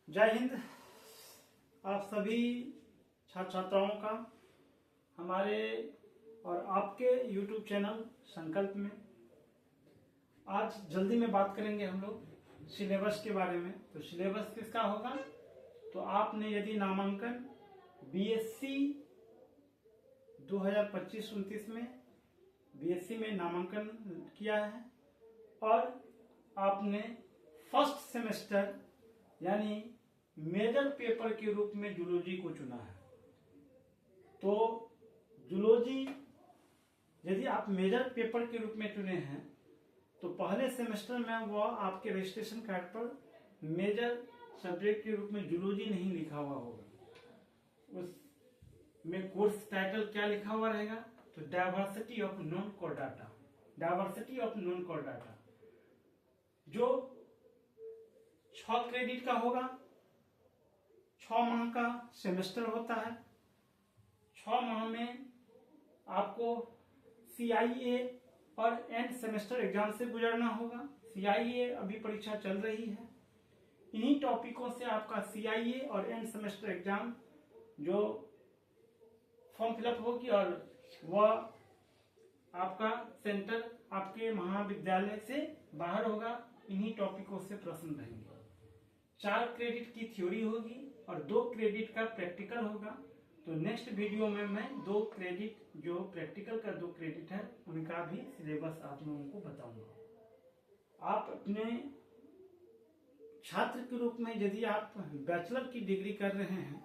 जय हिंद। आप सभी छात्र छात्राओं का हमारे और आपके YouTube चैनल संकल्प में आज जल्दी में बात करेंगे हम लोग सिलेबस के बारे में। तो सिलेबस किसका होगा? तो आपने यदि नामांकन BSc 2025-29 में BSc में नामांकन किया है और आपने फर्स्ट सेमेस्टर यानी मेजर पेपर के रूप में जूलॉजी को चुना है, तो जूलॉजी यदि आप मेजर पेपर के रूप में चुने हैं तो पहले सेमेस्टर में वो आपके रजिस्ट्रेशन कार्ड पर मेजर सब्जेक्ट के रूप में जूलॉजी नहीं लिखा हुआ होगा। उसमें कोर्स टाइटल क्या लिखा हुआ रहेगा? तो diversity of non core data, diversity of non core data, जो 6 क्रेडिट का होगा। 6 माह का सेमेस्टर होता है। 6 माह में आपको CIA और एंड सेमेस्टर एग्जाम से गुजरना होगा। CIA अभी परीक्षा चल रही है। इन्हीं टॉपिकों से आपका CIA और एंड सेमेस्टर एग्जाम जो फॉर्म फिलअप होगी और वह आपका सेंटर आपके महाविद्यालय से बाहर होगा। इन्हीं टॉपिकों से प्रश्न रहेंगे। 4 क्रेडिट की थ्योरी होगी और 2 क्रेडिट का प्रैक्टिकल होगा। तो नेक्स्ट वीडियो में मैं 2 क्रेडिट जो प्रैक्टिकल का 2 क्रेडिट है उनका भी सिलेबस आप लोगों को बताऊंगा। आप अपने छात्र के रूप में यदि आप बैचलर की डिग्री कर रहे हैं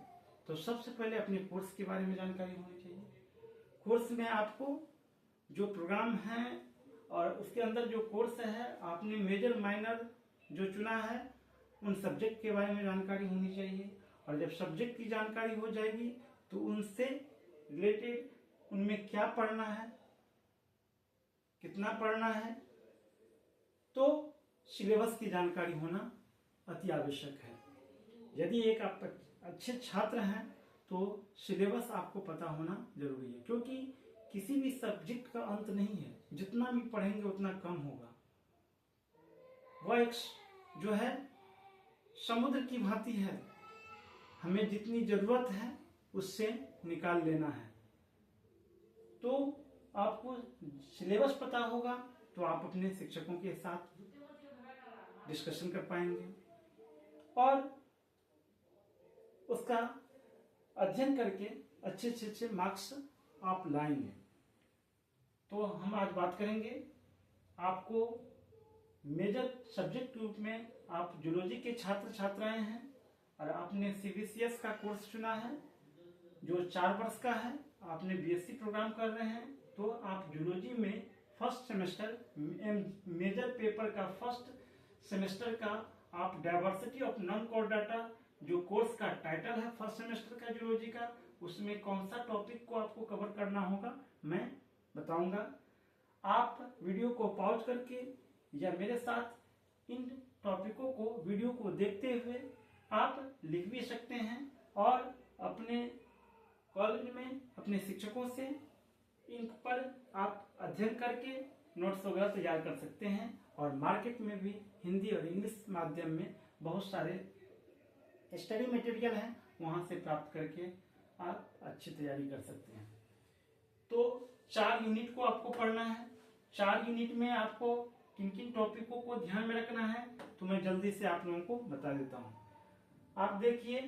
तो सबसे पहले अपने कोर्स के बारे में जानकारी होनी चाहिए। कोर्स में आपको जो प्रोग्राम है और उसके अंदर जो कोर्स है, आपने मेजर माइनर जो चुना है उन सब्जेक्ट के बारे में जानकारी होनी चाहिए। और जब सब्जेक्ट की जानकारी हो जाएगी तो उनसे रिलेटेड उनमें क्या पढ़ना है, कितना पढ़ना है, तो सिलेबस की जानकारी होना अति आवश्यक है। यदि एक आप अच्छे छात्र हैं तो सिलेबस आपको पता होना जरूरी है, क्योंकि किसी भी सब्जेक्ट का अंत नहीं है। जितना भी पढ़ेंगे उतना कम होगा। वह एक जो है समुद्र की भांति है, हमें जितनी जरूरत है उससे निकाल लेना है। तो आपको सिलेबस पता होगा तो आप अपने शिक्षकों के साथ डिस्कशन कर पाएंगे और उसका अध्ययन करके अच्छे मार्क्स आप लाएंगे। तो हम आज बात करेंगे आपको मेजर सब्जेक्ट रूप में आप जूलॉजी के छात्र छात्राएं हैं और आपने CBCS का कोर्स चुना है जो 4 वर्ष का है। आपने BSc प्रोग्राम कर रहे हैं तो आप जूलॉजी में फर्स्ट सेमेस्टर मेजर पेपर का फर्स्ट सेमेस्टर का आप diversity of non core data जो कोर्स का टाइटल है फर्स्ट सेमेस्टर का जूलॉजी का, उसमें कौन सा टॉपिक को आपको कवर करना होगा मैं बताऊंगा। आप वीडियो को पॉज करके या मेरे साथ इन टॉपिकों को वीडियो को देखते हुए आप लिख भी सकते हैं और अपने कॉलेज में अपने शिक्षकों से इन पर आप अध्ययन करके नोट्स वगैरह तैयार कर सकते हैं। और मार्केट में भी हिंदी और इंग्लिश माध्यम में बहुत सारे स्टडी मटेरियल हैं, वहां से प्राप्त करके आप अच्छी तैयारी कर सकते हैं। तो 4 यूनिट को आपको पढ़ना है। 4 यूनिट में आपको किन किन टॉपिकों को ध्यान में रखना है तो मैं जल्दी से आप लोगों को बता देता हूं। आप देखिए,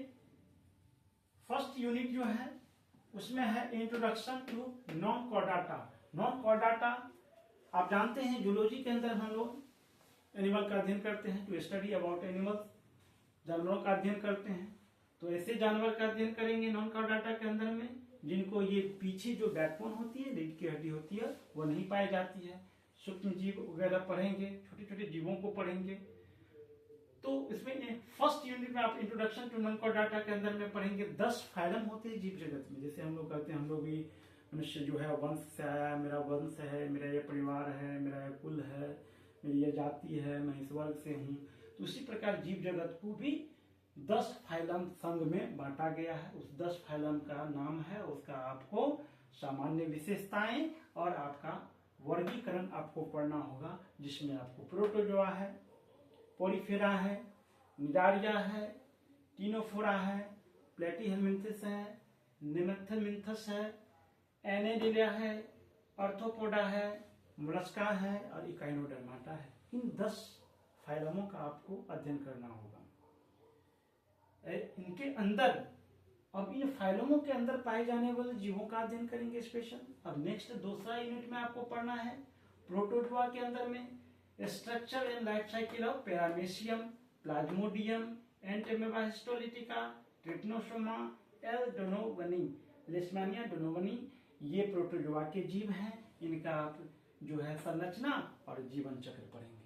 फर्स्ट यूनिट जो है उसमें है introduction to non core data. Non core data आप जानते हैं जूलॉजी के अंदर हम लोग एनिमल का अध्ययन करते हैं, टू स्टडी अबाउट एनिमल्स, जानवरों का अध्ययन करते हैं। तो ऐसे जानवर का अध्ययन करेंगे नॉन कोर डाटा के अंदर में जिनको ये पीछे जो बैकबोन होती है, रीढ़ की हड्डी होती है, वो नहीं पाई जाती है। सूक्ष्म जीव वगैरह पढ़ेंगे, छोटे छोटे जीवों को पढ़ेंगे। तो इसमें फर्स्ट यूनिट में आप introduction to non core data के अंदर में पढ़ेंगे 10 फाइलम होते हैं जीव जगत में। जैसे हम लोग कहते हैं हम लोग भी मनुष्य जो है वंश से आया, मेरा वंश है, मेरा ये परिवार है, मेरा ये कुल है, मेरी ये जाति है, मैं इस वर्ग से हूँ। तो उसी प्रकार जीव जगत को भी 10 फाइलम संघ में बांटा गया है। उस 10 फाइलम का नाम है, उसका आपको सामान्य विशेषताएं और आपका वर्गीकरण आपको पढ़ना होगा, जिसमें आपको प्रोटोजोआ है, पोरिफेरा है, निडारिया है, टिनोफोरा है, प्लेटीहेलमिंथस है, निमेंथलमिंथस है, एनेडिलिया है, आर्थ्रोपोडा है, मोलस्का है और इकाइनोडर्माटा है। इन 10 फाइलमों का आपको अध्ययन करना होगा। इनके अंदर अब इन फाइलमों के अंदर पाए जाने वाले जीवों का अध्ययन करेंगे स्पेशल। अब नेक्स्ट दूसरा यूनिट में आपको पढ़ना है प्रोटोजोआ के अंदर में structure and life cycle of paramecium, plasmodium, entamoeba histolytica, trypanosoma, L donovani, leishmania donovani. ये प्रोटोजोआ के जीव हैं। इनका आप जो है संरचना और जीवन चक्र पढ़ेंगे।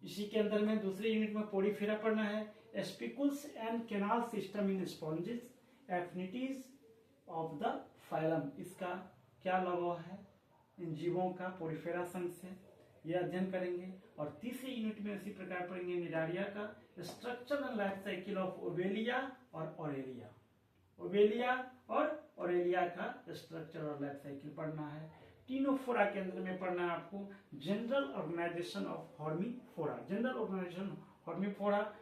इसी के अंदर में दूसरे यूनिट में पोरीफेरा पढ़ना है spicules and canal system in sponges, affinities of the phylum. इसका क्या लगाव है इन जीवों का पोरीफेरा संघ से, यह अध्ययन करेंगे। और तीसरे यूनिट में इसी प्रकार पढ़ेंगे निडारिया का structure and life cycle of obelia और ऑरेलिया। ओवेलिया और ऑरेलिया का स्ट्रक्चर और लाइफ साइकिल पढ़ना है। टिनोफोरा के अंदर में पढ़ना है आपको general organisation of hormiphora, general organisation hormiphora.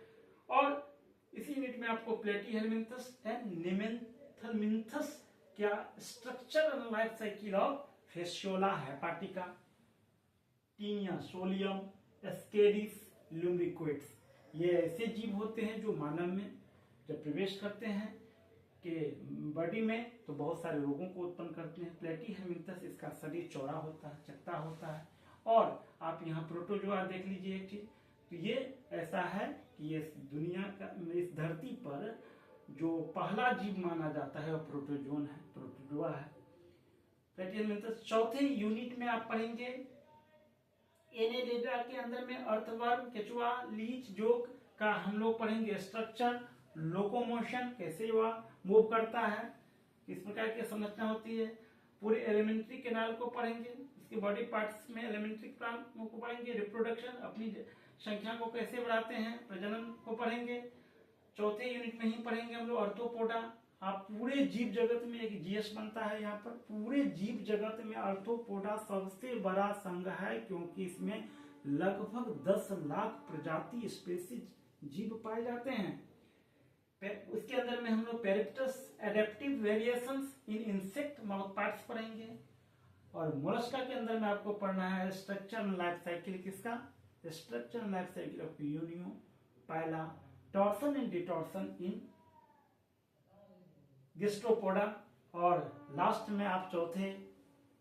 और इसी यूनिट में आपको प्लेटीहेलमिंथस एंड निमेंथलमिंथस क्या structure and life cycle of fasciola hepatica, taenia, solium, ascaris, lumbricoides. ये ऐसे जीव होते हैं जो मानव में जब प्रवेश करते हैं के बॉडी में तो बहुत सारे रोगों को उत्पन्न करते हैं। प्लेटीहेलमिंथस इसका शरीर चौड़ा होता है, चकता होता है। और आप यहाँ प्रोटोजोआ देख लीजिए एक चीज, तो ये ऐसा है कि ये दुनिया का, इस धरती पर जो पहला जीव माना जाता है वो प्रोटोजोन है, प्रोटोजोआ है। प्लेटीहेलमिंथस चौथे यूनिट में आप पढ़ेंगे एनेलिडा के अंदर में अर्थवर्म, केचुआ, लीच, जोक का हम लोग पढ़ेंगे स्ट्रक्चर, लोकोमोशन, कैसे वह मूव करता है, किस प्रकार की संरचना होती है। पूरे एलिमेंट्री कैनाल को पढ़ेंगे, इसके बॉडी पार्ट्स में एलिमेंट्री कैनाल को पढ़ेंगे। रिप्रोडक्शन, अपनी संख्या को कैसे बढ़ाते हैं, प्रजनन को पढ़ेंगे। चौथे यूनिट में ही पढ़ेंगे हम लोग आर्थ्रोपोडा। आप पूरे जीव जगत में एक जीएस बनता है यहाँ पर, पूरे जीव जगत में आर्थ्रोपोडा सबसे बड़ा संघ है, क्योंकि इसमें लगभग 10 लाख प्रजाति स्पेसीज जीव पाए जाते हैं। उसके अंदर में हम लोग peripatus, adaptive variations in insect mouth parts पढ़ेंगे। और मोलस्का के अंदर में आपको पढ़ना है स्ट्रक्चर एंड लाइफ साइकिल किसका, structure and life cycle of unio, pila, torsion and detorsion in gastropoda. और लास्ट में आप चौथे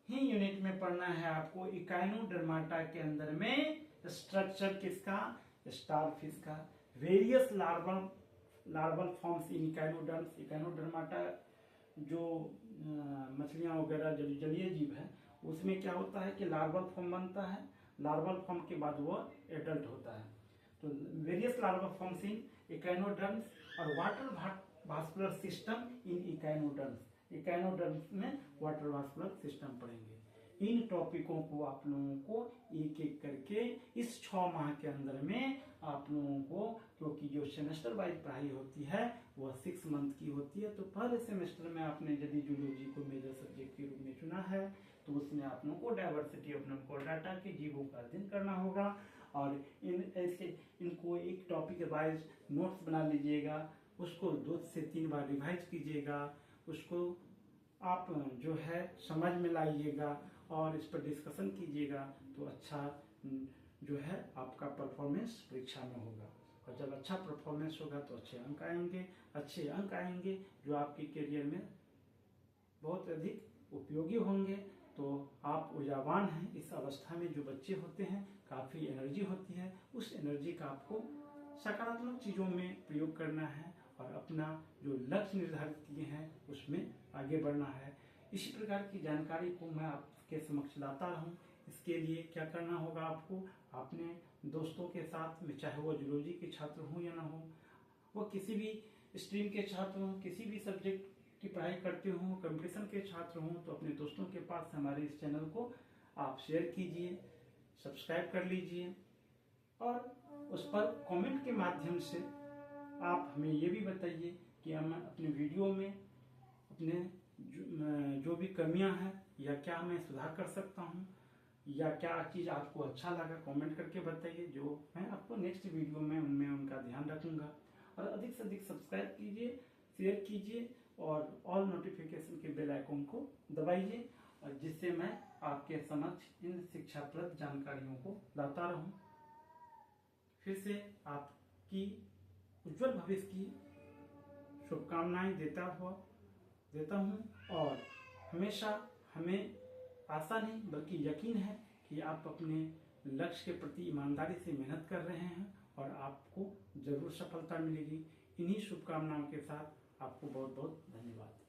ही यूनिट में पढ़ना है आपको इकाइनोडर्माटा के अंदर में स्ट्रक्चर किसका, स्टारफिश का, various larval forms in echinoderms. Echinodermata जो मछलियां वगैरह जलीय जीव है उसमें क्या होता है कि लार्वल फॉर्म बनता है, लार्वल फॉर्म के बाद वह एडल्ट होता है। तो various larval forms in echinoderms और water vascular system in echinoderms. Echinoderms में वाटर वास्कुलर सिस्टम पढ़ेंगे। इन टॉपिकों को आप लोगों को एक एक करके इस 6 माह के अंदर में आप लोगों को, क्योंकि जो सेमेस्टर वाइज पढ़ाई होती है वह 6 मंथ की होती है, तो पहले सेमेस्टर में आपने यदि जूलॉजी को मेजर सब्जेक्ट के रूप में चुना है तो उसमें आप लोगों को डाइवर्सिटी ऑफ नॉनकोडाटा के जीवों का अध्ययन करना होगा। और इनको एक टॉपिक वाइज नोट्स बना लीजिएगा, उसको 2 से 3 बार रिवाइज कीजिएगा, उसको आप जो है समझ में लाइएगा और इस पर डिस्कशन कीजिएगा, तो अच्छा जो है आपका परफॉर्मेंस परीक्षा में होगा। और जब अच्छा परफॉर्मेंस होगा तो अच्छे अंक आएंगे जो आपके करियर में बहुत अधिक उपयोगी होंगे। तो आप ऊर्जावान हैं। इस अवस्था में जो बच्चे होते हैं काफ़ी एनर्जी होती है, उस एनर्जी का आपको सकारात्मक चीज़ों में प्रयोग करना है और अपना जो लक्ष्य निर्धारित किए हैं उसमें आगे बढ़ना है। इसी प्रकार की जानकारी को मैं आपके समक्ष लाता रहूं। इसके लिए क्या करना होगा आपको, अपने दोस्तों के साथ में, चाहे वो जूलॉजी के छात्र हों या ना हो, वो किसी भी स्ट्रीम के छात्र हों, किसी भी सब्जेक्ट की पढ़ाई करते हों, कंपटीशन के छात्र हों, तो अपने दोस्तों के पास हमारे इस चैनल को आप शेयर कीजिए, सब्सक्राइब कर लीजिए और उस पर कमेंट के माध्यम से आप हमें ये भी बताइए कि हम अपने वीडियो में अपने जो भी कमियां हैं या क्या मैं सुधार कर सकता हूं या क्या चीज़ आपको अच्छा लगा, कमेंट करके बताइए, जो मैं आपको नेक्स्ट वीडियो में उनका ध्यान रखूंगा। और अधिक से अधिक सब्सक्राइब कीजिए, शेयर कीजिए और ऑल नोटिफिकेशन के बेल आइकन को दबाइए, और जिससे मैं आपके समक्ष इन शिक्षाप्रद जानकारियों को लाता रहूं। फिर से आपकी उज्जवल भविष्य की शुभकामनाएं देता हूं, और हमेशा हमें आशा नहीं बल्कि यकीन है कि आप अपने लक्ष्य के प्रति ईमानदारी से मेहनत कर रहे हैं और आपको जरूर सफलता मिलेगी। इन्हीं शुभकामनाओं के साथ आपको बहुत बहुत धन्यवाद।